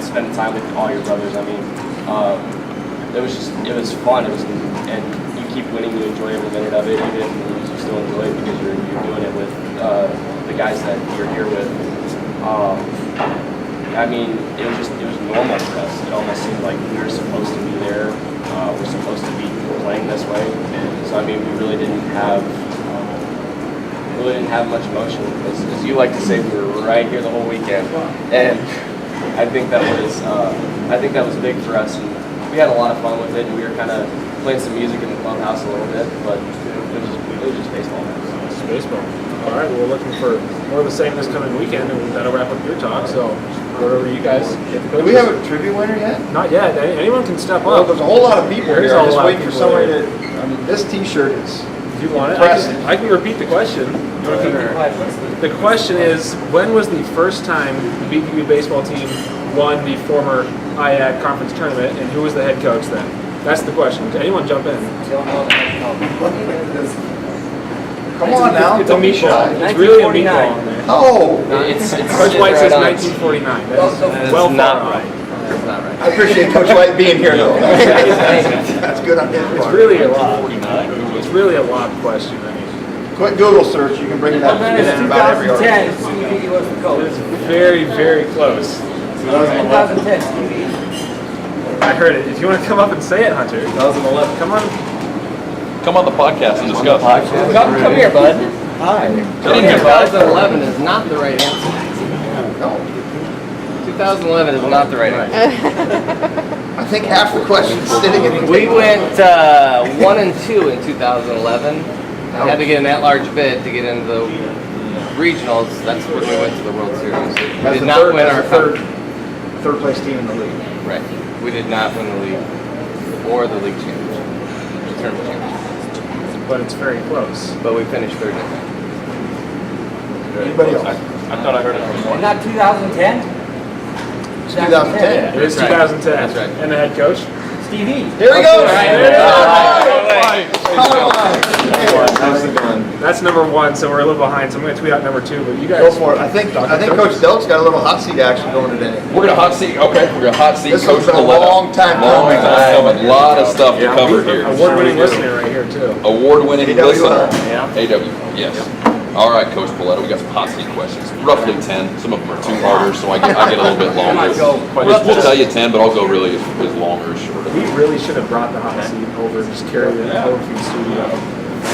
spending time with all your brothers. I mean, it was fun. And you keep winning, you enjoy every minute of it. Even if you lose, you still enjoy it because you're doing it with the guys that you're here with. I mean, it was normal for us. It almost seemed like we were supposed to be there. We're supposed to be playing this way. And so I mean, we really didn't have much emotion. As you like to say, we were right here the whole weekend, and I think that was big for us. And we had a lot of fun with it. And we were kind of playing some music in the clubhouse a little bit, but it was just baseball. It's baseball. All right, well, we're looking for more of the same this coming weekend, and that'll wrap up your talk. So, wherever you guys get the coaches. Do we have a trivia winner yet? Not yet. Anyone can step Well, up. there's a whole lot of people There's here. a I'm just lot of waiting for people somebody here. to. I mean, this T-shirt is. Do you want it? impressive. I can repeat the question. You want to repeat the question is, when was the first time the BVU baseball team won the former IAC conference tournament, and who was the head coach then? That's the question. Anyone jump in? Come on now. It's a don't be meatball. shy. It's really a meatball in there. No. It's Coach White says 1949. That's well not far right. off. That's not right. I appreciate Coach White being here, though. That's good on his It's part. really a lot. It's really a lot question. I mean, Quick Google search. You can bring it up in about every article. 2010, Stevie was the coach. it's very, very close. 2010, Stevie. I heard it. If you want to come up and say it, Hunter. 2011. Come on. Come on the podcast and discuss. Come here, bud. Hi. Get in here, bud. 2011 is not the right answer. No. 2011 is not the right answer. I think half the questions sitting in the We went 1-2 in 2011. I had to get an at-large bid to get into the regionals. That's when we went to the World Series. We As did the not third, win as our the third place team in the league. Right. We did not win the league or the league championship, the tournament championship. But it's very close. But we finished third in it. Anybody else? I thought I heard it from one. Not 2010? 2010. It is That's right. 2010. That's right. And the head coach? Stevie. Here we go. That's number one, so we're a little behind. So I'm going to tweet out number two. But you guys Go for it. I think Coach Delk's got a little hot seat action going today. We're gonna hot seat. Okay, we're gonna hot seat This Coach has been a Palleta. long time Long coming. time coming. A lot of stuff to cover here. Award-winning listener right here too. Award-winning AWL. listener. Yeah. AW. Yes. All right, Coach Palleta, we got some hot seat questions. Roughly 10. Some of them are two-parters, so I get a little bit longer. We'll tell you 10, but I'll go really as long or as short. We really should have brought the hot seat over, just carried it over from the studio.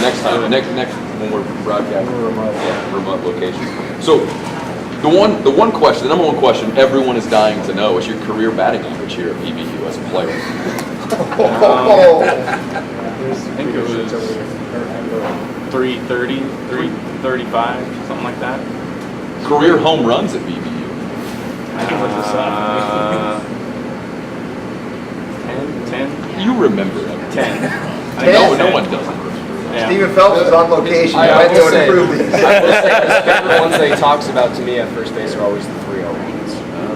Next time, next when we're broadcasting, remote location. So the number one question everyone is dying to know is your career batting average here at BVU as a player. I think it was 330, 335, something like that. Career home runs at BVU. I can look this up. 10? You remember that? 10. No one doesn't. Yeah. Stephen Phelps is on location. I might be able to prove these. I will say, the ones that he talks about to me at first base are always the 3-0 ones.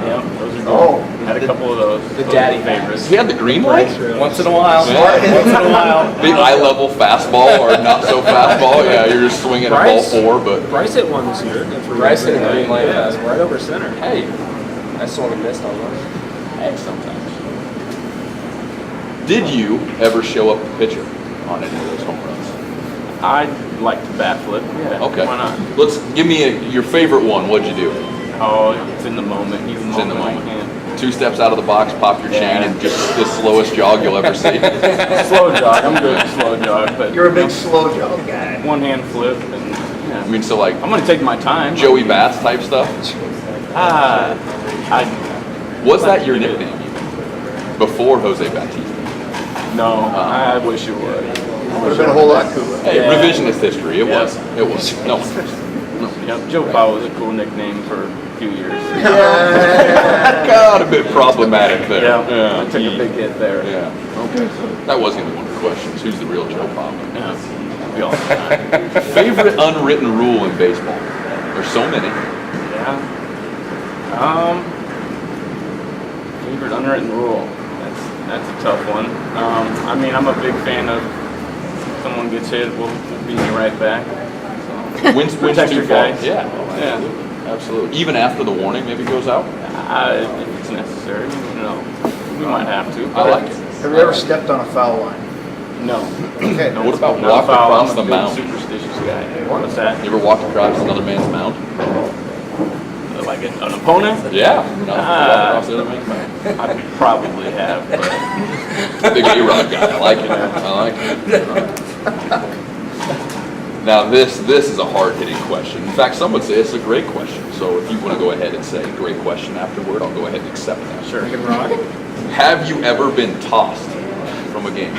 Yeah, those are good. Oh. Had a couple of those. The Those daddy are favorites. He had the green light? Once in a while. Yeah. Once in a while. Big eye-level fastball or not so fastball. Yeah, you're just swinging a ball Bryce? 4, but Bryce hit one this year. Bryce hit a green light Yeah, fastball. right over center. Hey, I swung and missed on those. hey, sometimes. Did you ever show up the pitcher on any of those home runs? I'd like to bat flip. Yeah. Okay. Why not? Let's give me your favorite one. What'd you do? Oh, it's in the moment. He's It's in the moment. Yeah. 2 steps out of the box, pop your chain, and just the slowest jog you'll ever see. Slow jog. I'm good at slow jog, but You're a big slow jog guy. one hand flip and yeah. I mean, so like I'm gonna take my time. Joey Bass type stuff. Was that your nickname even? Before Jose Bautista? No, I wish it would. Would have been a whole lot cooler. Hey, Yeah. revisionist history. It Yeah. was. It was. No one. Yep, Joe Powell was a cool nickname for a few years. Got a bit problematic there. Yeah, I took a big hit there. Yeah. Okay. That was gonna be one of the questions. Who's the real Joe Pop? Yeah, we all the Favorite unwritten rule in baseball? There's so many. Yeah. Favorite unwritten rule. That's a tough one. I mean, I'm a big fan of if someone gets hit, we'll beat you right back. Wins Protect too your far. guys. Yeah. Yeah. Absolutely. Even after the warning maybe goes out? If it's it's necessary. You know, we might have to. I like it. Have you ever stepped on a foul line? No. Okay. No, What about not walk foul. across I'm the a big mound? superstitious guy. What's that? You ever walked across another man's mound? Like an opponent? Yeah. No, walk across the other man's mound. I probably have, but Big A-Rod guy. I like it. I like it. Now this is a hard-hitting question. In fact, some would say it's a great question. So if you want to go ahead and say great question afterward, I'll go ahead and accept that. sure. Have you ever been tossed from a game?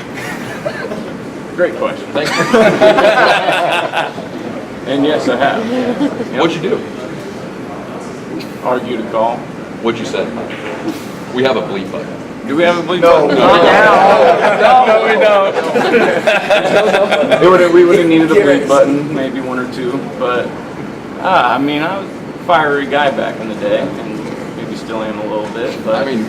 Great question. Thank you. And yes, I have. What'd you do? Argue to call. What'd you say? We have a bleep button. Do we have a bleep No. button? No. No, we don't. We would have needed a bleep button, maybe one or two, but I mean, I was a fiery guy back in the day, and maybe still am a little bit. But I mean,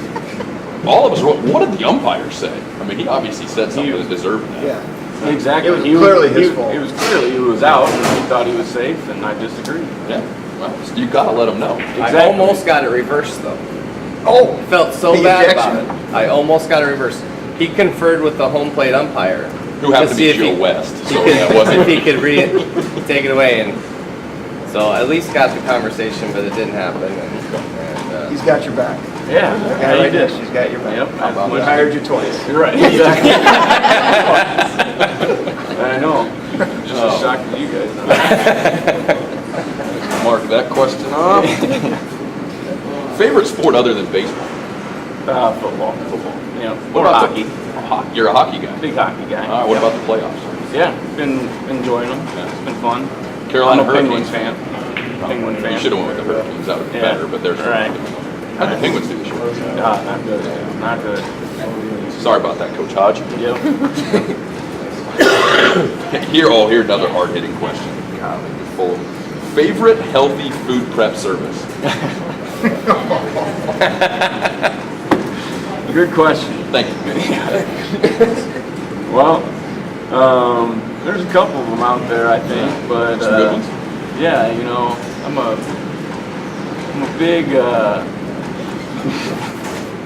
all of us. What did the umpire say? I mean, he obviously said something that deserved that. Yeah. exactly. It was clearly his fault. It was clearly he was out, and he thought he was safe, and I disagreed. Yeah. Well, you gotta let them know. Exactly. I almost got it reversed though. Oh, Felt so The bad objection. about it. I almost got it reversed. He conferred with the home plate umpire. Who happened to see be if Joe he- West? He So could, that wasn't. if he could take it away, and so at least got the conversation, but it didn't happen. And he's got your back. Yeah, Yeah, he right there. did. She's got your back. Yep. We hired you twice. You're right. Exactly. I know. Just as shocked as you guys are. Mark that question off. Favorite sport other than baseball? Football. Yeah. What Or about hockey. Hockey. You're a hockey guy. Big hockey guy. All right. What Yep. about the playoffs? Yeah, been enjoying them. Yeah. It's been fun. Carolina I'm a Penguins Hurricanes fan. Penguin fan. You should have went with the Hurricanes. That would be Yeah. better, but they're Right. How'd the Penguins do this year? Not good. Not good. Sorry about that, Coach Hodge. Yep. Here's another hard-hitting question. God, you're full of favorite healthy food prep service. Good question. Thank you. Well, there's a couple of them out there, I think, but Some good ones? yeah, you know, I'm a big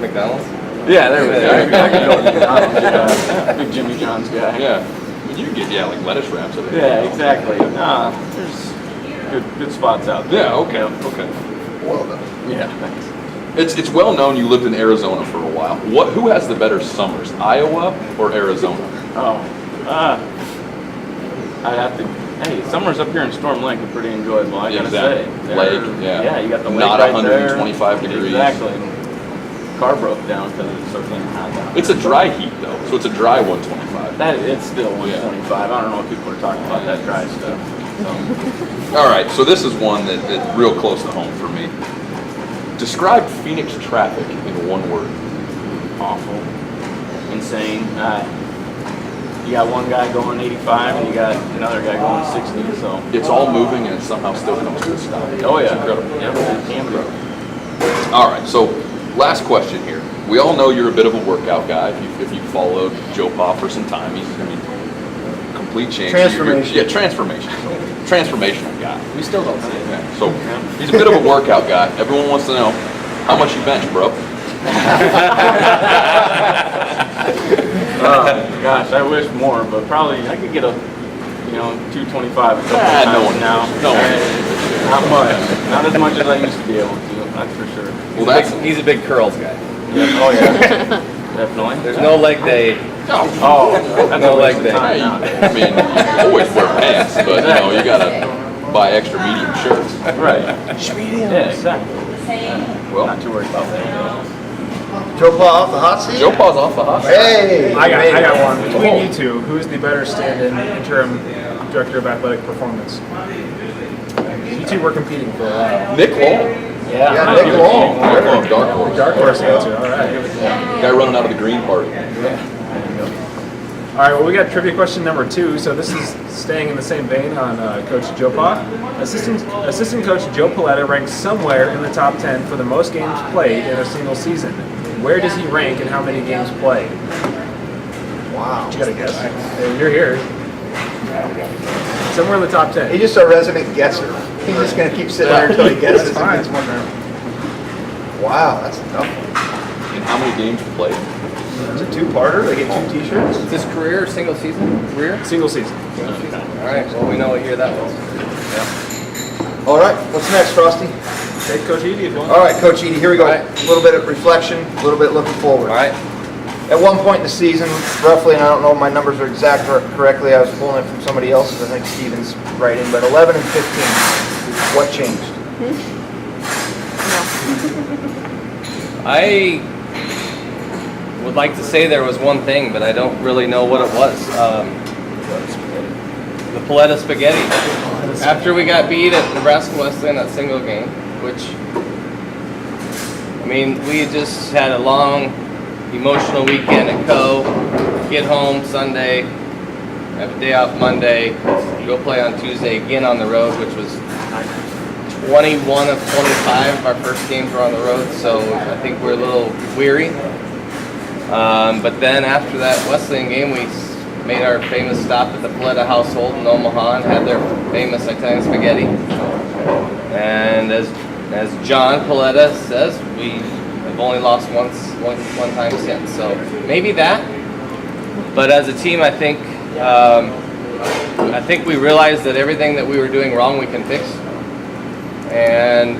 McDonald's. yeah, there we go. I can go with McDonald's, yeah. Big Jimmy John's guy. Yeah. Well, you can get like lettuce wraps. Yeah, exactly. There's good spots out there. Yeah. Okay. Yep. Okay. Well done. Yeah, thanks. It's well known you lived in Arizona for a while. Who has the better summers, Iowa or Arizona? Oh, I'd have to. Hey, summers up here in Storm Lake are pretty enjoyable. I gotta say. Lake, yeah. Yeah, you got the lake Not right 125 there. degrees. Exactly. Car broke down because it's so damn hot down. It's a dry heat though, so it's a dry 125. That it's still 125. I don't know if people are talking about that dry stuff. So. All right, so this is one that's real close to home for me. Describe Phoenix traffic in one word. Awful, insane. You got one guy going 85 and you got another guy going 60. So. It's all moving and it somehow still comes to a stop. Oh yeah. It's incredible. Yep, it can be. All right, so last question here. We all know you're a bit of a workout guy. If you followed Joe Pa for some time, complete change. Transformation. Yeah, transformation. Transformational guy. We still don't see it. Yeah, so he's a bit of a workout guy. Everyone wants to know how much you bench, bro. Gosh, I wish more, but probably I could get a 225 a couple No times one now. knows. No one. Not much. Not as much as I used to be able to. That's for sure. Well, He's a big curls guy. Yeah. Oh yeah. Definitely. There's no leg day. Oh, that's No a waste leg of time day. nowadays. I mean, you always wear pants, but you gotta buy extra medium shirts. Right. Yeah, exactly. Well, Not too worried about that. Joe Pa off the hot seat? Joe Pa's off the hot seat. Hey! I got one. Between you two, who's the better stand-in interim director of athletic performance? You two were competing for a while. Nick Long. Yeah, Nick Long. Dark horse. Dark horse answer. All right. Guy running out of the green party. All right. Well, we got trivia question number 2. So this is staying in the same vein on Coach Joe Pa. Assistant coach Joe Palleta ranks somewhere in the top 10 for the most games played in a single season. Where does he rank and how many games played? Wow. You gotta guess. Hey, you're here. Somewhere in the top 10. He's just a resident guesser. He's just gonna keep sitting there until he guesses. That's fine. Wow, that's a tough one. many games you played? It's a two-parter. They get 2 T-shirts. Is this career or single season? Career? Single season. All right. Well, we know what year that was. All right. What's next, Frosty? Take Coach Edie if you want. All right, Coach Edie. Here we go. All right. A little bit of reflection. A little bit looking forward. All right. At one point in the season, roughly, and I don't know if my numbers are exact correctly, I was pulling it from somebody else's, I think Steven's writing, but 11 and 15. What changed? I would like to say there was one thing, but I don't really know what it was. The Palleta spaghetti. After we got beat at Nebraska Wesleyan that single game, which, I mean, we had just had a long, emotional weekend at Co. Get home Sunday, have a day off Monday, go play on Tuesday again on the road, which was 21 of 25. Our first games were on the road, so I think we're a little weary. But then after that Wesleyan game, we made our famous stop at the Palleta household in Omaha and had their famous Italian spaghetti. And as John Palleta says, we have only lost one time since. So maybe that. But as a team, I think we realized that everything that we were doing wrong we can fix. And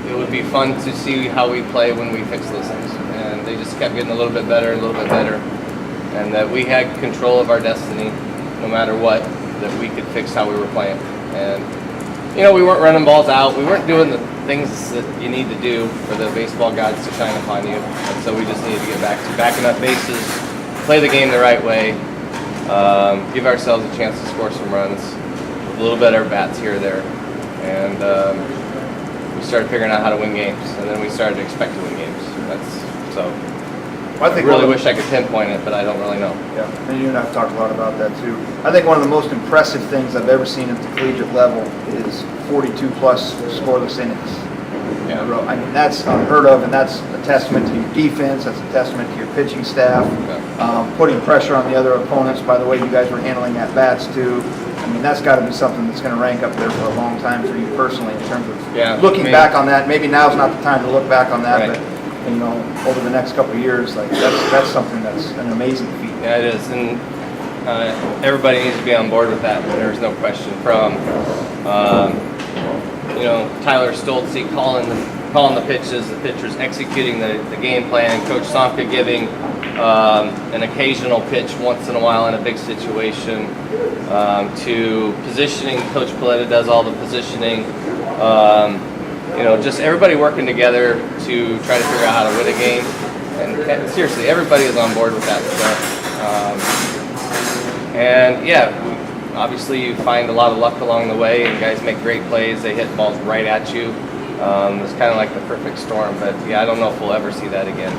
it would be fun to see how we play when we fix those things. And they just kept getting a little bit better, a little bit better. And that we had control of our destiny, no matter what, that we could fix how we were playing. And, you know, we weren't running balls out. We weren't doing the things that you need to do for the baseball gods to shine upon you. And so we just needed to get back to backing up bases, play the game the right way, give ourselves a chance to score some runs, a little better bats here or there. And we started figuring out how to win games, and then we started to expect to win games. I really wish I could pinpoint it, but I don't really know. Yeah, and you and I have talked a lot about that too. I think one of the most impressive things I've ever seen at the collegiate level is 42-plus scoreless innings. Yeah. I mean, that's unheard of, and that's a testament to your defense. That's a testament to your pitching staff. Putting pressure on the other opponents by the way you guys were handling at bats too. I mean, that's got to be something that's going to rank up there for a long time for you personally in terms of looking back on that. Maybe now's not the time to look back on that, but you know, over the next couple of years, like that's something that's an amazing feat. Yeah, it is, and everybody needs to be on board with that. There's no question. From you know, Tyler Stoltze calling the pitches, the pitchers executing the game plan, Coach Sonka giving an occasional pitch once in a while in a big situation, to positioning. Coach Palleta does all the positioning. You know, just everybody working together to try to figure out how to win a game. And seriously, everybody is on board with that stuff. And yeah, obviously you find a lot of luck along the way, and guys make great plays. They hit balls right at you. It's kind of like the perfect storm. But yeah, I don't know if we'll ever see that again.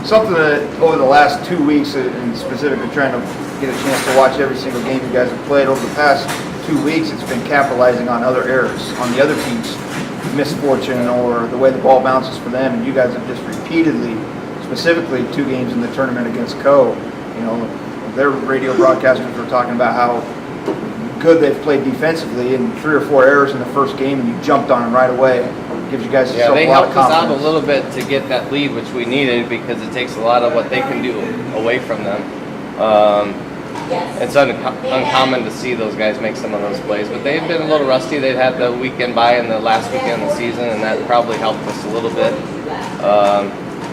Something that over the last 2 weeks, and specifically trying to get a chance to watch every single game you guys have played over the past 2 weeks, it's been capitalizing on other errors on the other team's misfortune or the way the ball bounces for them, and you guys have just repeatedly, specifically 2 games in the tournament against Co. You know, their radio broadcasters were talking about how good they've played defensively, and 3 or 4 errors in the first game, and you jumped on them right away. It gives you guys a lot of confidence. They helped us out a little bit to get that lead, which we needed, because it takes a lot of what they can do away from them. It's uncommon to see those guys make some of those plays, but they've been a little rusty. They've had the weekend bye in the last weekend of the season, and that probably helped us a little bit.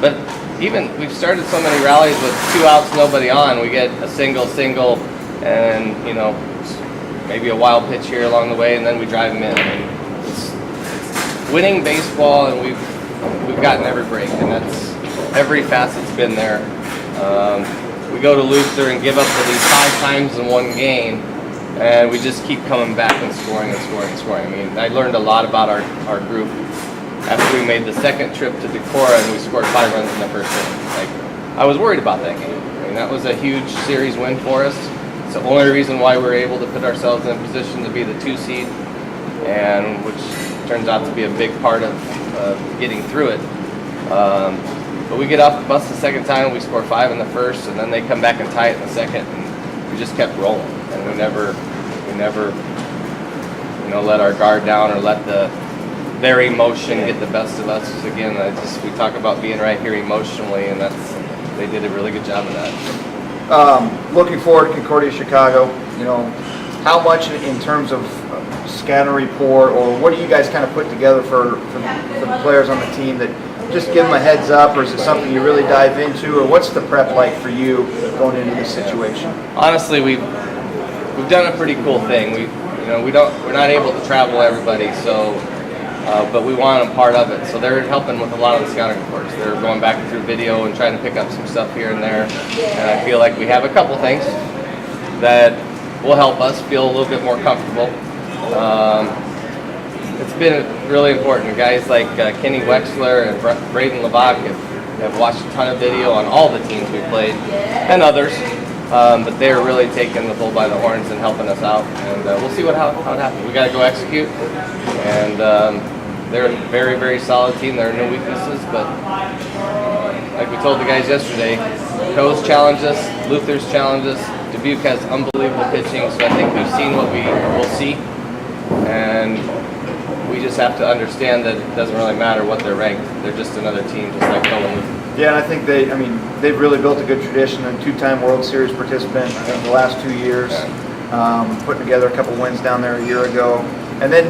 But even we've started so many rallies with 2 outs, nobody on. We get a single, and you know, maybe a wild pitch here along the way, and then we drive them in. I mean, it's winning baseball, and we've gotten every break, and that's every facet's been there. We go to Luther and give up the lead 5 times in one game, and we just keep coming back and scoring and scoring and scoring. I mean, I learned a lot about our group after we made the second trip to Decorah and we scored 5 runs in the first inning. Like, I was worried about that game. I mean, that was a huge series win for us. It's the only reason why we were able to put ourselves in a position to be the 2 seed, and which turns out to be a big part of getting through it. But we get off the bus the second time, we score 5 in the first, and then they come back and tie it in the second, and we just kept rolling. And we never, you know, let our guard down or let the their emotion get the best of us. Again, we talk about being right here emotionally, and they did a really good job of that. Looking forward to Concordia, Chicago. How much in terms of scouting report, or what do you guys kind of put together for the players on the team that just give them a heads up, or is it something you really dive into, or what's the prep like for you going into this situation? Honestly, we've done a pretty cool thing. We're not able to travel everybody, so but we want them part of it. So they're helping with a lot of the scouting reports. They're going back through video and trying to pick up some stuff here and there. And I feel like we have a couple things that will help us feel a little bit more comfortable. It's been really important. Guys like Kenny Wexler and Braden Levac have watched a ton of video on all the teams we played and others, but they're really taking the bull by the horns and helping us out. And we'll see how it happens. We got to go execute, and they're a very, very solid team. There are no weaknesses, but like we told the guys yesterday, Coe's challenged us, Luther's challenged us, Dubuque has unbelievable pitching, so I think we've seen what we will see, and we just have to understand that it doesn't really matter what they're ranked. They're just another team, just like Coe and Luther. Yeah, and I think they've really built a good tradition, and two-time World Series participant in the last 2 years, putting together a couple wins down there a year ago.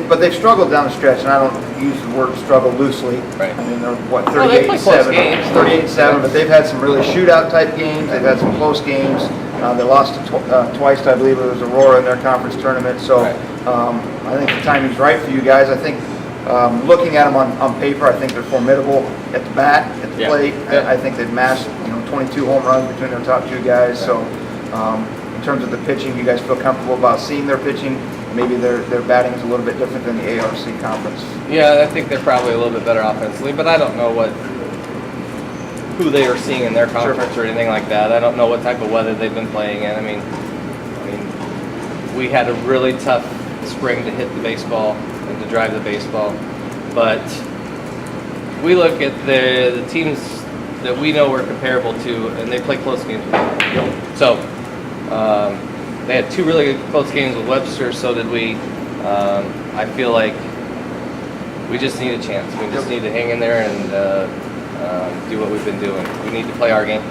But they've struggled down the stretch, and I don't use the word struggle loosely. Right. I mean, they're, 38-7, 38-7, but they've had some really shootout-type games. They've had some close games. They lost twice, I believe it was Aurora in their conference tournament. So I think the timing's right for you guys. I think looking at them on paper, I think they're formidable at the bat, at the plate. Yeah. I think they've massed 22 home runs between their top two guys. So in terms of the pitching, you guys feel comfortable about seeing their pitching? Maybe their batting is a little bit different than the ARC conference. Yeah, I think they're probably a little bit better offensively, but I don't know who they are seeing in their conference or anything like that. I don't know what type of weather they've been playing in. I mean, we had a really tough spring to hit the baseball and to drive the baseball, but we look at the teams that we know we're comparable to, and they play close games with them. So they had two really close games with Webster, so did we. I feel like we just need a chance. We just need to hang in there and do what we've been doing. We need to play our game.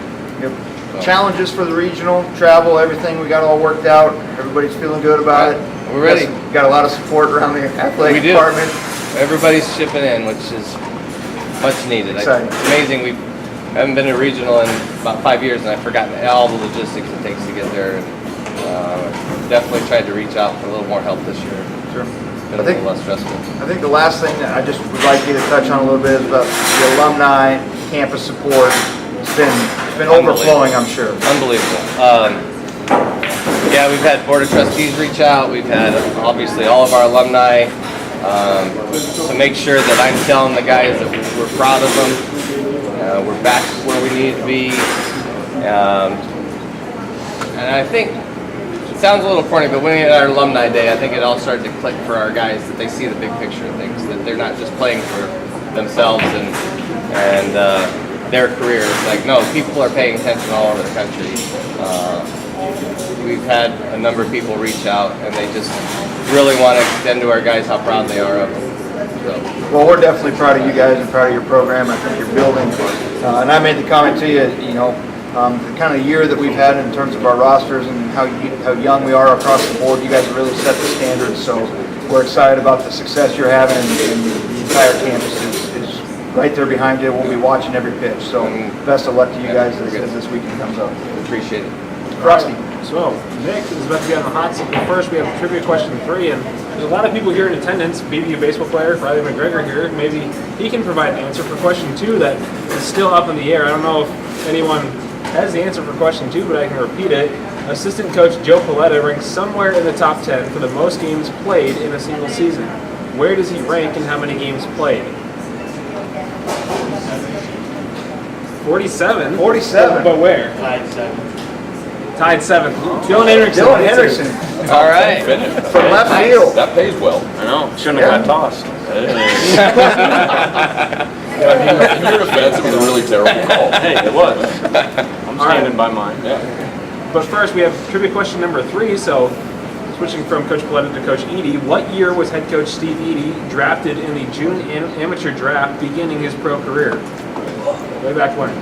Yep. So. Challenges for the regional, travel, everything, we got all worked out. Everybody's feeling good about it. We're ready. Got a lot of support around the athletic department. Everybody's chipping in, which is much needed. It's amazing. We haven't been to regional in about 5 years, and I've forgotten all the logistics it takes to get there. And, definitely tried to reach out for a little more help this year. Sure. It's been a little less stressful. I think the last thing that I just would like you to touch on a little bit is about the alumni, campus support. It's been overflowing, I'm sure. Unbelievable. Yeah, we've had Board of Trustees reach out. We've had, obviously, all of our alumni to make sure that I'm telling the guys that we're proud of them. We're back where we need to be. And I think it sounds a little corny, but when we had our alumni day, I think it all started to click for our guys that they see the big picture of things, that they're not just playing for themselves and their careers. Like, no, people are paying attention all over the country. We've had a number of people reach out, and they just really want to extend to our guys how proud they are of them. So. Well, we're definitely proud of you guys and proud of your program. I think you're building. And I made the comment to you, the kind of year that we've had in terms of our rosters and how young we are across the board. You guys have really set the standards, so we're excited about the success you're having, and the entire campus is right there behind you. We'll be watching every pitch, so best of luck to you guys as this weekend comes up. Appreciate it. Frosty. So, Nick is about to be on the hot seat. But first, we have trivia question 3, and there's a lot of people here in attendance. BVU baseball player Riley McGregor here. Maybe he can provide an answer for question 2 that is still up in the air. I don't know if anyone has the answer for question 2, but I can repeat it. Assistant coach Joe Palleta ranks somewhere in the top 10 for the most games played in a single season. Where does he rank and how many games played? 47. 47. But where? Tied 7. Dylan Henrichs. Dylan Henrichs. All right. From left field. That pays well. I know. Shouldn't have got tossed. In your defense, it was a really terrible call. Hey, it was. I'm standing by mine. Yeah. But first, we have trivia question number 3. So, Switching from Coach Palleta to Coach Eady, what year was head coach Steve Eady drafted in the June amateur draft, beginning his pro career? Way back when.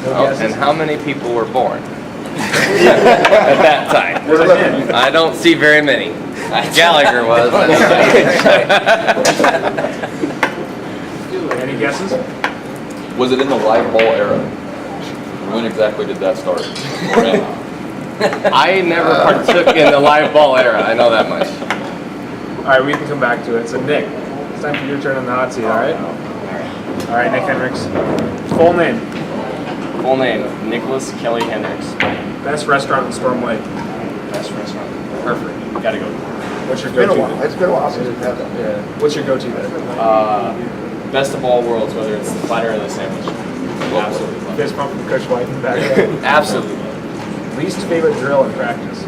No guesses? And how many people were born at that time? There's a hint. I don't see very many. Gallagher was. Any guesses? Was it in the live ball era? When exactly did that start? I never partook in the live ball era. I know that much. All right, we can come back to it. So Nick, it's time for your turn on the hot seat. All right. All right, Nick Henrichs. Full name. Full name: Nicholas Kelly Henrichs. Best restaurant in Storm Lake. Best restaurant. Perfect. Gotta go. What's your It's been a go-to? while. It's been a while since we've had that. Yeah. What's your go-to then? Best of all worlds, whether it's the platter or the sandwich. Absolutely. Fist bump from Coach White in the back. Absolutely. Least favorite drill in practice.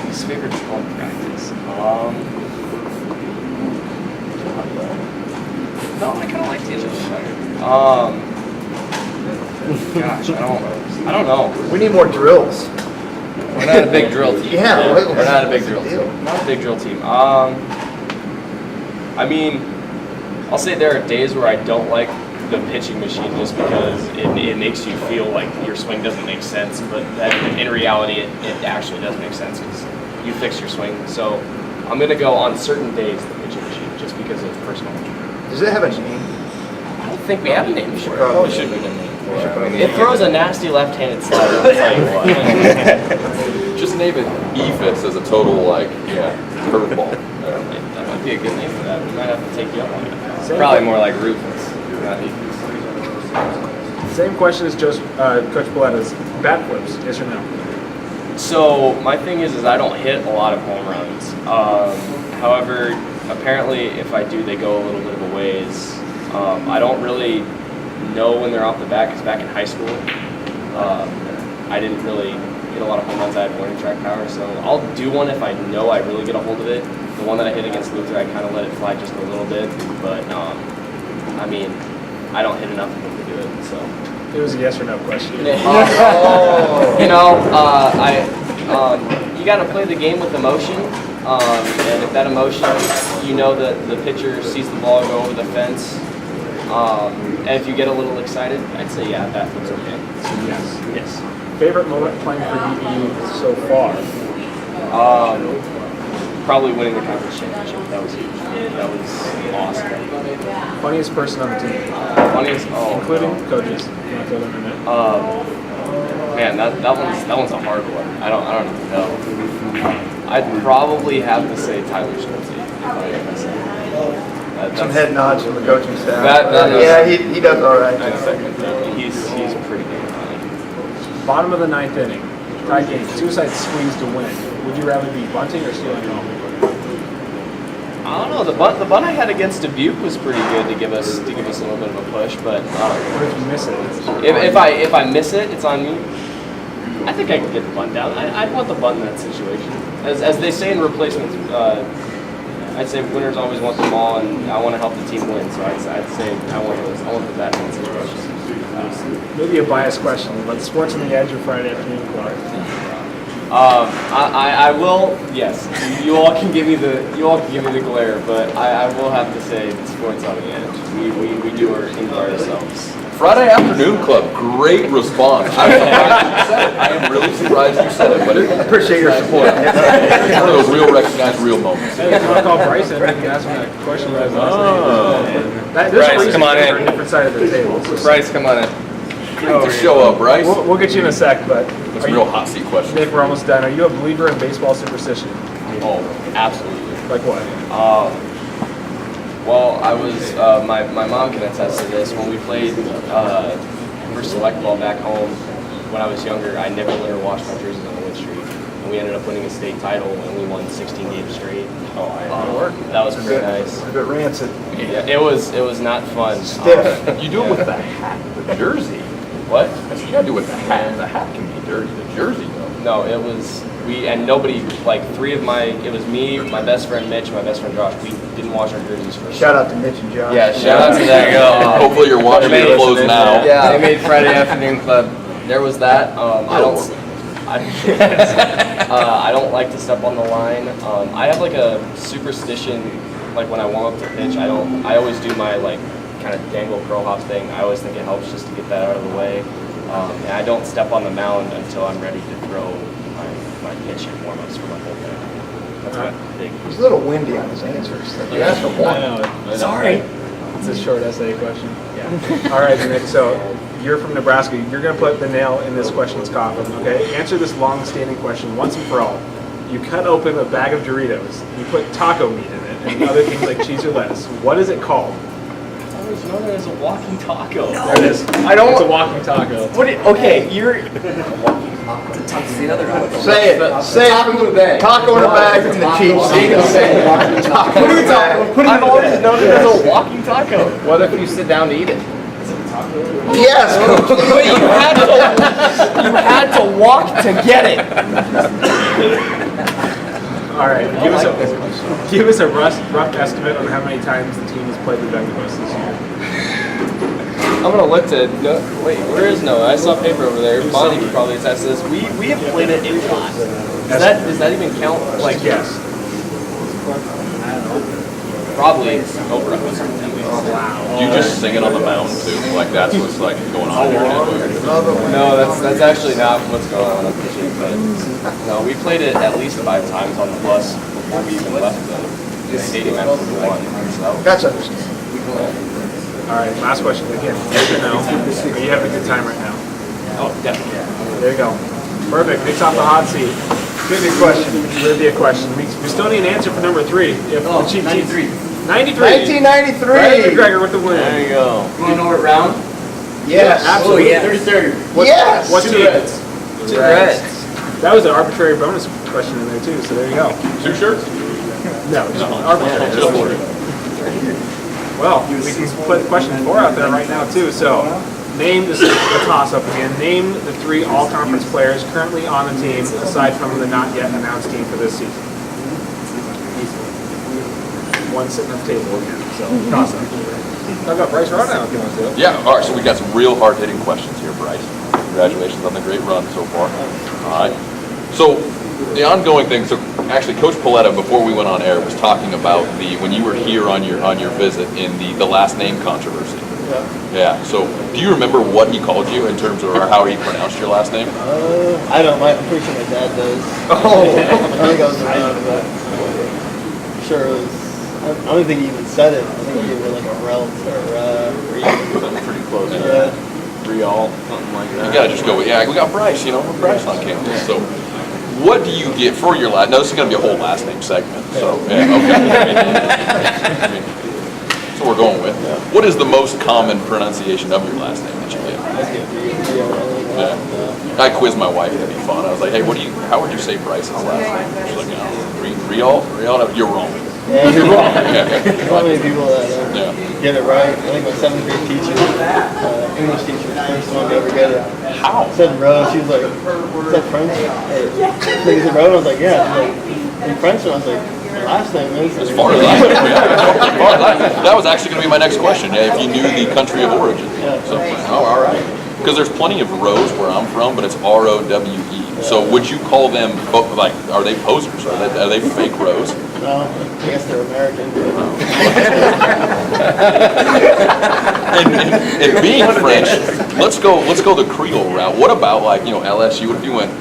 Least favorite drill in practice. No, I kind of like the Egyptian better. Gosh, I don't know. We need more drills. We're not a big drill team. Yeah, We're not a big drill deal? team. Not a big drill team. I mean, I'll say there are days where I don't like the pitching machine just because it makes you feel like your swing doesn't make sense, but that in reality it actually does make sense because you fix your swing. So I'm gonna go on certain days the pitching machine just because it's personal. Does it have a name? I don't think we have a name for it. Probably Should be a name for it. Should I mean, it throws a nasty left-handed slider. I'll tell you what. Just name it EFIS as a total, like, curveball. That might be a good name for that. We might have to take you up on it. Same Probably que- more like Rufus, not Ethan. Same question as just Coach Palleta's. Bat flips, yes or no? So my thing is I don't hit a lot of home runs. However, apparently if I do, they go a little bit of a ways. I don't really know when they're off the bat because back in high school, I didn't really hit a lot of home runs. I had warning track power, so I'll do one if I know I really get a hold of it. The one that I hit against Luther, I kind of let it fly just a little bit, but I mean, I don't hit enough of them to do it, so. It was a yes or no question. You know, you got to play the game with emotion, and if that emotion, you know that the pitcher sees the ball go over the fence, and if you get a little excited, I'd say yeah, that was okay. So yes. Yes. Favorite moment playing for BVU so far? Probably winning the conference championship. That was huge. That was awesome. Funniest person on the team, Funniest, including no. coaches. You want to throw them in there? Man, that one's a hard one. I don't even know. I'd probably have to say Tyler Schulte. If I had to say. Some head nods from the coaching staff. That is- Yeah, he does all right. I'd second that. He's pretty good. Bottom of the ninth inning, tie game, suicide squeeze to win. Would you rather be bunting or stealing home? I don't know. The bunt I had against Dubuque was pretty good to give us a little bit of a push. But What if you miss it? if I miss it, it's on me. I think I can get the bunt down. I'd want the bunt in that situation. As they say in replacements, I'd say winners always want the ball, and I want to help the team win. So I'd say I want the bat in that situation. Maybe a biased question, but Sports on the Edge or Friday Afternoon Club? I will. Yes, you all can give me the glare, but I will have to say the Sports on the Edge. We do enjoy ourselves. Friday Afternoon Club, great response. I'm surprised you said it. I am really surprised you said it, but it's Appreciate your support. one of those real recognized real moments. Hey, if you want to call Bryson, we can ask him that question. There's Bryce, come on in. a different side of the table. So Bryce, come on in. Great to show up, Bryce. we'll get you in a sec, but That's a real hot seat question. Nick, we're almost done. Are you a believer in baseball superstition? Oh, absolutely. Like what? Well, I was, my mom can attest to this. When we played for select ball back home when I was younger, I never let her wash my jerseys on the win streak. And we ended up winning a state title and we won 16 games straight. That was pretty nice. If it rancid. Yeah, it was not fun. Stiff. You do it with the hat, the jersey. What? You gotta do it with the hat. The hat can be dirty. The jersey, though. No, it was, nobody, like it was me, my best friend Mitch, my best friend Josh. We didn't wash our jerseys for Shout out to Mitch and Josh. Yeah, shout out to that girl. Hopefully you're washing your clothes now. Yeah, they made Friday Afternoon Club. There was that. I don't I don't like to step on the line. I have like a superstition, like when I warm up to pitch, I always do my like kind of dangle curl hop thing. I always think it helps just to get that out of the way. And I don't step on the mound until I'm ready to throw my pitch and warm ups for my whole thing. That's my big. He's a little windy on his answers. You asked for one. Sorry. It's a short essay question. Yeah. All right, Nick. So you're from Nebraska. You're going to put the nail in this question's coffin. Okay. Answer this long-standing question once and for all. You cut open a bag of Doritos. You put taco meat in it and other things like cheese or lettuce. What is it called? I always know that as a walking taco. There it is. I don't. It's a walking taco. Okay, you're. Say it. Say Taco in a bag. Taco in a bag from the Chiefs. Taco in a bag. I've always known it as a walking taco. What if you sit down to eat it? Yes, Coach. But you had to walk to get it. All right. Give us a rough estimate on how many times the team has played the Bengals this year. I'm gonna look to. No, wait, where is Noah? I saw paper over there. Bonnie could probably attest to this. We have played it a lot. Does that even count? Like Yes. probably over 100 at least. Do you just sing it on the mound too? Like that's what's like going on in your head? No, that's actually not what's going on. But no, we played it at least 5 times on the bus before we even left the stadium after we won. So That's understandable. All right. Last question again. Yes or no? Are you having a good time right now? oh, definitely. There you go. Perfect. Nick's off the hot seat. Trivia question. Trivia question. We still need an answer for number 3. If the Chiefs 93. 93. 1993. Brandon McGregor with the win. There you go. You know what round? Yes. Absolutely. yeah. 33rd. Yes. What's Two team? Reds. Two Reds. That was an arbitrary bonus question in there too, so there you go. 2 shirts? No, just arbitrary. Just one. Well, we can put question 4 out there right now too. So, name this is a toss-up again. Name the 3 all-conference players currently on the team, aside from the not yet announced team for this season. One sitting at the table again. So, toss-up. Talk about Bryce Rod now if you want to do it. Yeah, all right, so we got some real hard-hitting questions here, Bryce. Congratulations on the great run so far. All right. So, the ongoing thing, so actually Coach Palleta, before we went on air, was talking about when you were here on your visit in the last name controversy. Yeah, so do you remember what he called you in terms of or how he pronounced your last name? I don't. I'm pretty sure my dad does. Oh. I think I was around, but I'm sure it was. I don't think he even said it. I think he gave it like a rel or Something pretty close. yeah. Real, something like that. You gotta just go with, yeah, we got Bryce, we're Bryce on campus. So what do you get for your last, no, this is gonna be a whole last name segment, so, yeah, okay. So we're going with, what is the most common pronunciation of your last name that you get? Yeah. I quizzed my wife, that'd be fun. I was like, hey, how would you say Bryce's last name? She's like, Real? You're wrong. Yeah, you're wrong. Yeah. There's not many people that Yeah. get it right. I think my 7th grade teacher, English teacher, was the first one to ever get it. How? I said row. She was like, "Is that French?" Hey. Like, is it row? I was like, "Yeah." She's like, in French, and I was like, "My last name is." As far as I know, that was actually going to be my next question. Yeah, if you knew the country of origin. So, all right. Because there's plenty of rows where I'm from, but it's R-O-W-E. So would you call them, like, are they posers? Are they fake rows? No, I guess they're American. And being French, let's go the Creole route. What about like LSU? What if you went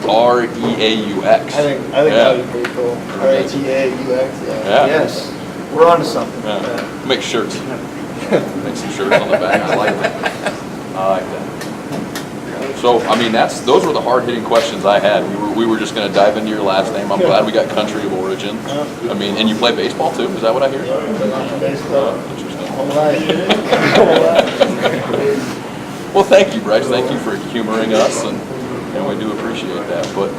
R-E-A-U-X? I think that would be pretty cool. R-H-E-A-U-X. Yeah. Yes. We're on to something. Make shirts. Make some shirts on the back. I like that. I like that. So, I mean, those were the hard-hitting questions I had. We were just going to dive into your last name. I'm glad we got country of origin. I mean, and you play baseball too? Is that what I hear? Baseball. Interesting. Whole life. Well, thank you, Bryce. Thank you for humoring us, and we do appreciate that. But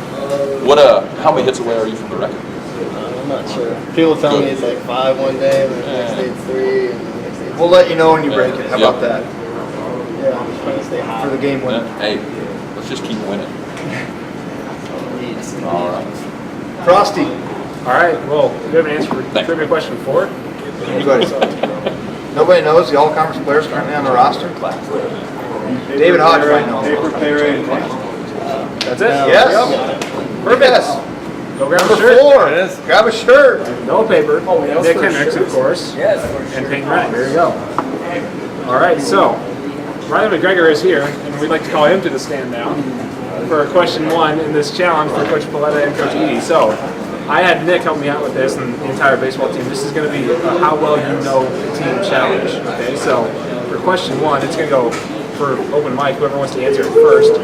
how many hits away are you from the record? I'm not sure. People tell me it's like 5 one day, and the next day it's 3, and the next day it's We'll let you know when you break it. How about that? yeah, I'm just trying to stay high. For the game winner. Hey, let's just keep winning. All right. Frosty. All right. Well, do you have an answer for trivia question 4? Anybody? Nobody knows the all-conference players currently on the roster? David Hodge right now. Paper, pay rate, That's it? Yes. Perfect. Yes. Go grab a Number shirt. 4. Grab a shirt. No paper. Oh, wait, that was Nick for Henrichs, of shirts? course. Yes. And Peyton Wright. There you go. All right, so Ryan McGregor is here, and we'd like to call him to the stand now for question 1 in this challenge for Coach Palleta and Coach Edie. So I had Nick help me out with this and the entire baseball team. This is going to be a how well you know the team challenge. Okay, so for question 1, it's going to go for open mic, whoever wants to answer it first.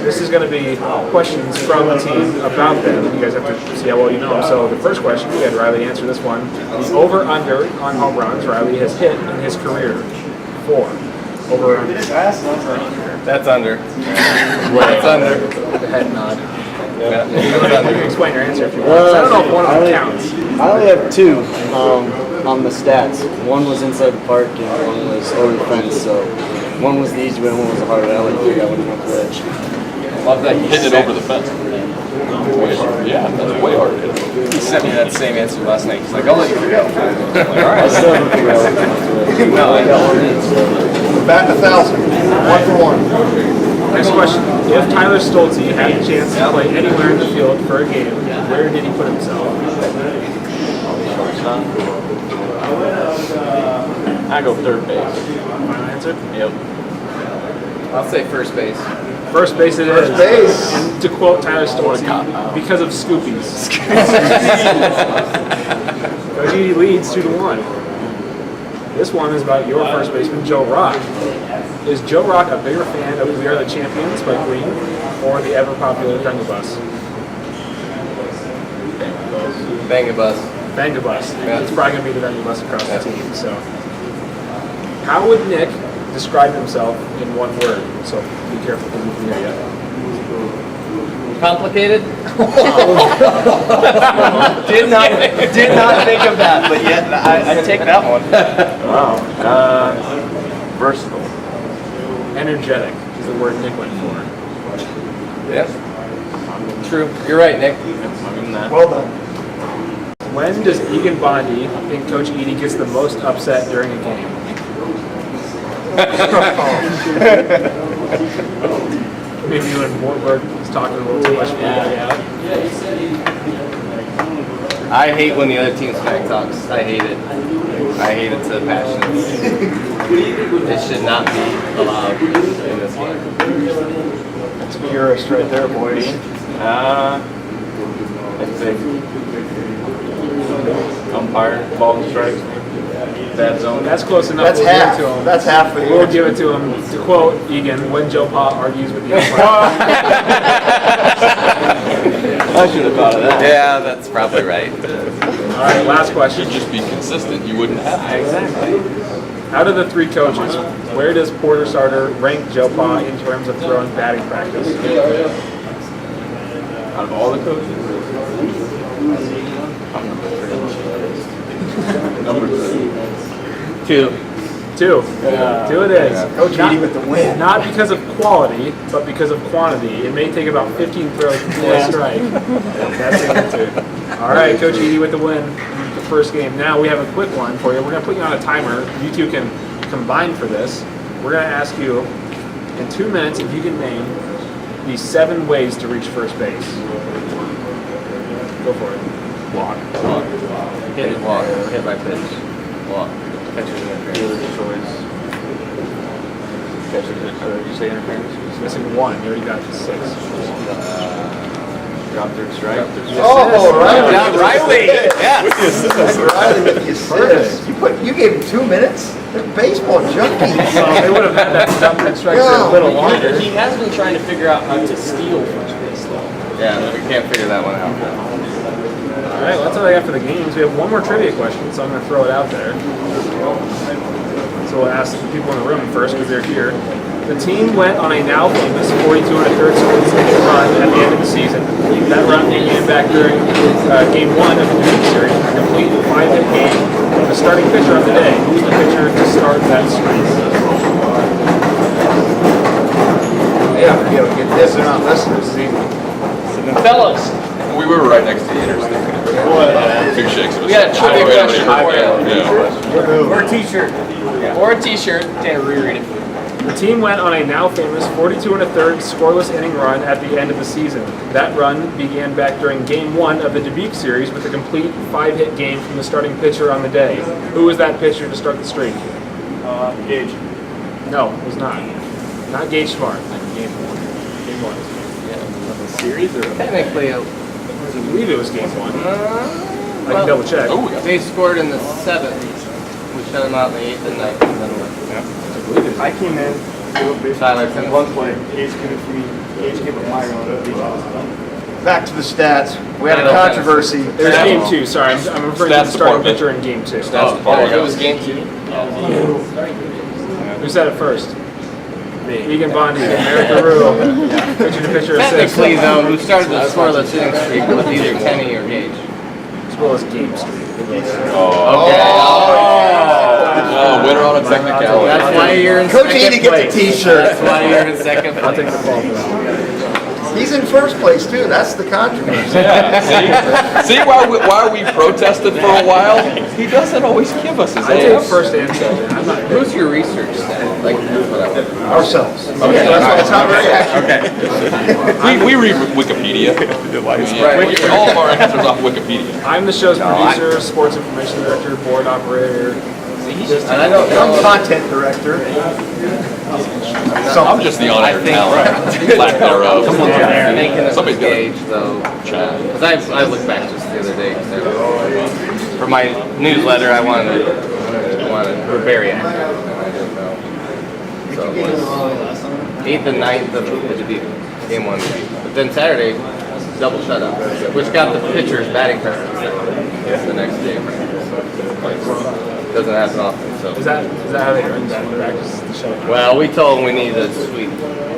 This is going to be questions from the team about them. You guys have to see how well you know them. So the first question, we had Riley answer this one. The over-under on home runs Riley has hit in his career. 4. Over-under. That's under. That's under. The head nod. Yeah. You can explain your answer if you want. So I don't know if one of them counts. I only have 2 on the stats. One was inside the park and one was over the fence. So one was the easy one, one was the hard one. I like to figure out which one's which. Love that you Hitting it sent- over the fence. Way hard. Yeah, that's way harder to hit. He sent me that same answer last night. He's like, I'll let you figure it out. I'm like, all I right. still haven't figured out which one's which. No, I got one in, so. Back 1,000. 1 for 1. Next question. If Tyler Stolte had a chance to play anywhere in the field for a game, where did he put himself? I go third base. Final answer? Yep. I'll say first base. First base it is. First base. And to quote Tyler Stolte, because of Scoopies. Coach Edie leads 2-1. This one is about your first baseman, Joe Rock. Is Joe Rock a bigger fan of We Are the Champions by Queen or the ever-popular Venga Bus? Bang a bus. Venga Bus. Yeah. It's probably going to be the Venga Bus across the team. So, how would Nick describe himself in one word? So be careful because we can hear you. Complicated? did not think of that, but yet I take that one. Wow. Versatile. Energetic is the word Nick went for. Yes. True. You're right, Nick. Well done. When does Egan Bondi think Coach Edie gets the most upset during a game? Maybe when Wartburg is talking a little too much. I hate when the other team smack talks. I hate it. I hate it to passion. It should not be allowed in this game. That's a purist right there, boys. I'd say umpire, ball and strike, bad zone. That's close enough. That's We'll give half. it to him. That's half the We'll give it to him. To quote Egan, when Joe Pa argues with the umpire. I should have thought of that. Yeah, that's probably right. All right, last question. You'd just be consistent. You wouldn't have to. Exactly. Out of the 3 coaches, where does Porter Sarter rank Joe Pa in terms of throwing batting practice? Out of all the coaches? Number 2. 2. 2 it is. Coach Edie with the win. Not because of quality, but because of quantity. It may take about 15 throws before a strike. That's the answer. All right, Coach Edie with the win. The first game. Now we have a quick one for you. We're going to put you on a timer. You two can combine for this. We're going to ask you in 2 minutes if you can name the 7 ways to reach first base. Go for it. Walk. Hit walk. Hit by pitch. Walk. Catcher's interference. Fielder's choice. Catcher's interference. Did you say interference? Missing 1. You already got 6. Drop third strike. Oh, Riley. Riley. Yes. Riley with the assist. You gave him 2 minutes? They're baseball junkies. So they would have had that dump and strike for a little longer. He has been trying to figure out how to steal first base, though. Yeah, we can't figure that one out. All right, well, that's all I got for the games. We have one more trivia question, so I'm going to throw it out there. So we'll ask the people in the room first because they're here. The team went on a now famous 42 1/3 inning run at the end of the season. That run began back during Game 1 of the New Series, a complete 5-hit game. The starting pitcher of the day. Who's the pitcher to start that streak? Yeah, be able to get this. They're not listeners. Fellas, We were right next to the interstate. 2 shakes. we got a trivia question for you. Yeah. Or a t-shirt. Or a t-shirt. Tanner, reread it. The team went on a now famous 42 1/3 scoreless inning run at the end of the season. That run began back during Game 1 of the Dubuque series with a complete 5-hit game from the starting pitcher on the day. Who was that pitcher to start the streak? Gage. No, it was not. Not Gage Smart. Game 1. Game 1. Series or? Technically, I believe it was Game 1. I can double check. Oh, we got they scored in the 7th. We shut them out in the 8th and 9th. And then I came in, Tyler and one play, Gage came in for me, Gage came with my run. Back to the stats. We had a That'll controversy. It was Game 2, sorry. I'm referring to the Stats starting department. pitcher in Game 2. Stats department. It was Game 2. Who said it first? Egan Bondi, America Rule. Pitcher to pitcher assist. technically, though, who started the scoreless inning streak was either Kenny or Gage. Scoreless game streak. Oh, winner on a technicality. That's why you're in Coach second Edie gets a place. t-shirt. That's why you're in second I'll take place. the ball for that. He's in first place too. That's the controversy. Yeah, see why we protested for a while? He doesn't always give us his I take answers. first and second. I'm not Who's your research staff? Like, Ourselves. okay, That's not very accurate. We read Wikipedia. Yeah, all of our answers off Wikipedia. I'm the show's producer, sports information director, board operator. and I don't I'm know. content director. I'm just the on-air talent. Lack thereof. I'm thinking of Somebody's got Gage, though. Chad. Because I looked back just the other day. 'Cause for my newsletter, I wanted we're very active. And I didn't know. So it was 8th and 9th of the Dubuque, Game 1. But then Saturday, double shutout, which got the pitchers batting practice the next day. Doesn't happen often, so. Is that how they earn that practice? The show? Well, we told them we need a sweep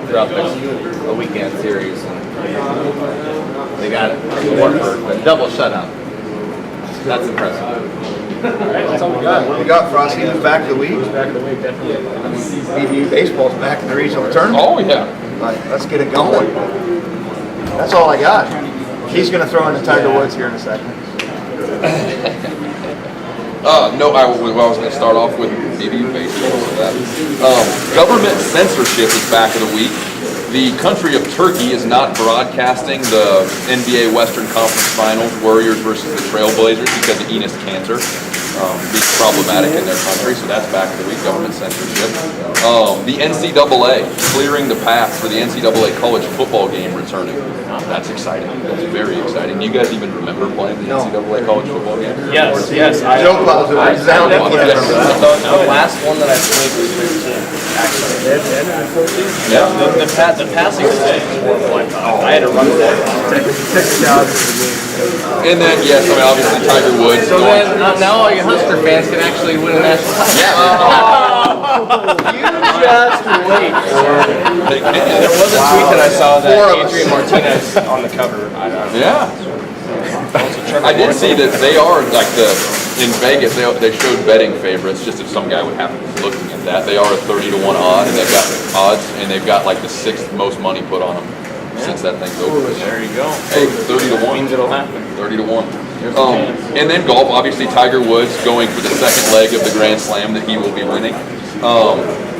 throughout a weekend series, and they got it. It worked, but double shutout. That's impressive. All right, that's all we got. We got Frosty who's back of the week. Back of the week, definitely. BVU baseball's back in the regional tournament. Oh, yeah. Like, let's get it going. That's all I got. He's gonna throw in the Tiger Woods here in a second. No, I was going to start off with BVU baseball. So that. Government censorship is back of the week. The country of Turkey is not broadcasting the NBA Western Conference Finals, Warriors versus the Trailblazers, because of Enos cancer. Being problematic in their country, so that's back of the week, government censorship. The NCAA clearing the path for the NCAA college football game returning. That's exciting. That's very exciting. Do you guys even remember playing the NCAA college football game? Yes. Joe Claus was resounding. The last one that I played was 15, actually. Yeah. The passing was horrible. I had to run for it. And then, yes, I mean, obviously Tiger Woods. So then, now all you Husker fans can actually win a national title. You just wait. They can. There was a tweet that I saw that Adrian Martinez on the cover. Yeah. I did see that they are like in Vegas. They showed betting favorites. Just if some guy would happen to be looking at that, they are a 30-1 odd, and they've got odds, and they've got like the 6th most money put on them since that thing's over. There you go. Hey, 30-1. Means it'll happen. 30-1. And then golf. Obviously, Tiger Woods going for the second leg of the Grand Slam that he will be winning.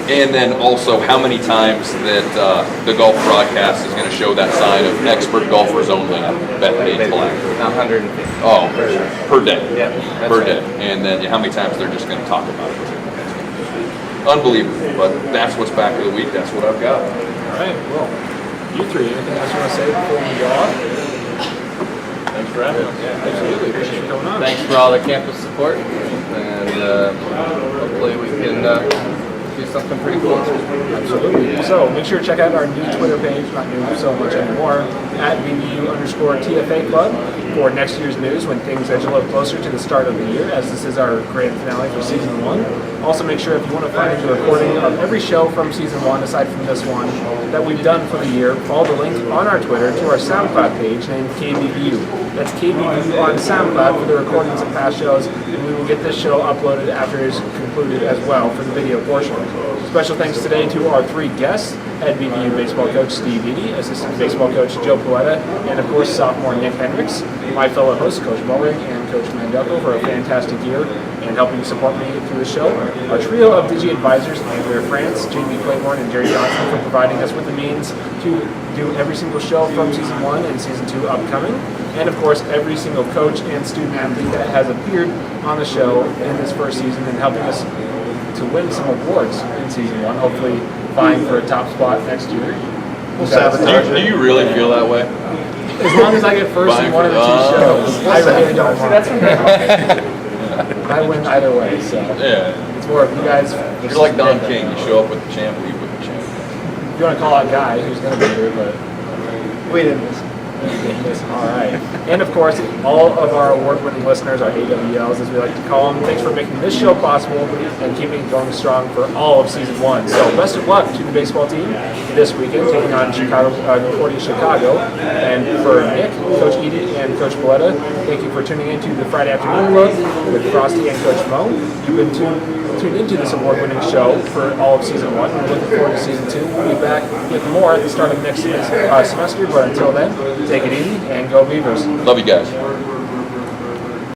And then also how many times that the golf broadcast is going to show that sign of expert golfers only, bet paid black. 150. Oh, per day. Yeah, that's Per right. day. And then how many times they're just going to talk about it. Unbelievable. But that's what's back of the week. That's what I've got. All right, well, you three, anything else you want to say before we go off? Thanks for having us. Yeah, absolutely. Appreciate you coming on. Thanks for all the campus support, and hopefully we can do something pretty cool. Absolutely. So make sure to check out our new Twitter page, not new so much anymore, at BVU_TFA Club for next year's news when things edge a little closer to the start of the year, as this is our grand finale for season 1. Also make sure if you want to find the recording of every show from season 1, aside from this one, that we've done for the year, follow the link on our Twitter to our SoundCloud page named KBVU. That's KBVU on SoundCloud for the recordings of past shows, and we will get this show uploaded after it is concluded as well for the video portion. Special thanks today to our 3 guests, Head BVU baseball coach Steve Edie, assistant baseball coach Joe Palleta, and of course sophomore Nick Henrichs, my fellow host Coach Mollring and Coach Mandelko for a fantastic year, and helping support me through the show. Our trio of Digi advisors, Andrea France, JB Claiborne, and Jerry Johnson, for providing us with the means to do every single show from season 1 and season 2 upcoming. And of course, every single coach and student athlete that has appeared on the show in this first season and helping us to win some awards in season 1, hopefully vying for a top spot next year. We'll sabotage Do you really feel that way? As long as I get first in one of the two shows, I really don't mind. I win either way, so Yeah. it's more of you guys. You're like Don King. You show up with the champ, leave with the champ. If you want to call out Guy, who's going to be here, but We didn't miss. all right. And of course, all of our award-winning listeners, our AWLs, as we like to call them, thanks for making this show possible and keeping it going strong for all of season 1. So best of luck to the baseball team this weekend, taking on Chicago, Concordia, Chicago. And for Nick, Coach Edie, and Coach Palleta, thank you for tuning into the Friday Afternoon Club with Frosty and Coach Mo. You've been tuned into this award-winning show for all of season 1. We're looking forward to season 2. We'll be back with more at the start of next semester, but until then, take it easy and go Beavers. Love you guys.